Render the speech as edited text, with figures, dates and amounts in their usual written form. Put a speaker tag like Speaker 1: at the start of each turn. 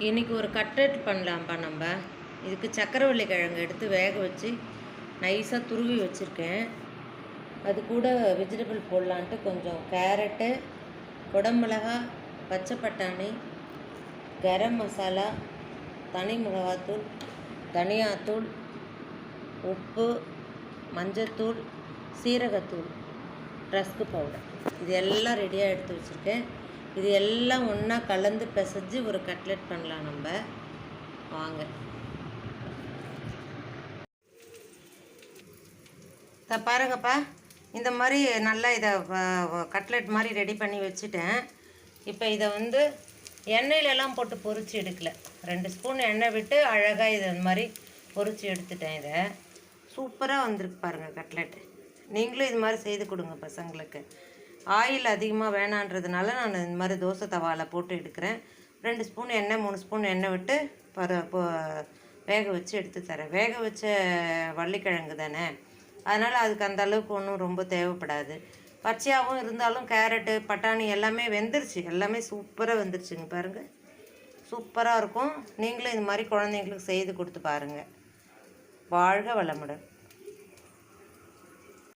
Speaker 1: இன்றைக்கி ஒரு கட்லெட் பண்ணலாம்ப்பா நம்ம. இதுக்கு சக்கரவள்ளி கிழங்கு எடுத்து வேக வச்சு நைஸாக துருவி வச்சுருக்கேன். அது கூட வெஜிடபிள் போடலான்ட்டு கொஞ்சம் கேரட்டு, குடமிளகா, பச்சை பட்டாணி, கரம் மசாலா, தனி மிளகாத்தூள், தனியாத்தூள், உப்பு, மஞ்சத்தூள், சீரகத்தூள், ரஸ்க்கு பவுடர் இது எல்லாம் ரெடியாக எடுத்து வச்சுருக்கேன். இது எல்லாம் ஒன்றா கலந்து பிசைஞ்சு ஒரு கட்லெட் பண்ணலாம் நம்ம. வாங்க. பாருங்கப்பா, இந்த மாதிரி நல்லா இதை கட்லெட் மாதிரி ரெடி பண்ணி வச்சுட்டேன். இப்போ இதை எண்ணெயிலலாம் போட்டு பொரிச்சு எடுக்கல. 2 ஸ்பூன் எண்ணெய் விட்டு அழகாக இதை இந்த மாதிரி பொரிச்சு எடுத்துட்டேன். இதை சூப்பராக வந்திருக்கு பாருங்கள் கட்லெட். நீங்களும் இது மாதிரி செய்து கொடுங்க பசங்களுக்கு. ஆயில் அதிகமாக வேணான்றதுனால நான் இந்த மாதிரி தோசை தவாவில் போட்டு எடுக்கிறேன். 2 ஸ்பூன் எண்ணெய் 3 ஸ்பூன் எண்ணெய் விட்டு வேக வச்சு எடுத்து தரேன். வேக வச்ச வள்ளிக்கிழங்கு தானே, அதனால் அதுக்கு அந்த அளவுக்கு ஒன்றும் ரொம்ப தேவைப்படாது. பச்சையாகவும் இருந்தாலும் கேரட்டு பட்டாணி எல்லாமே வெந்துருச்சு. எல்லாமே சூப்பராக வெந்துருச்சுங்க பாருங்கள். சூப்பராக இருக்கும். நீங்களும் இது மாதிரி குழந்தைங்களுக்கு செய்து கொடுத்து பாருங்கள். வாழ்க வளமுடன்.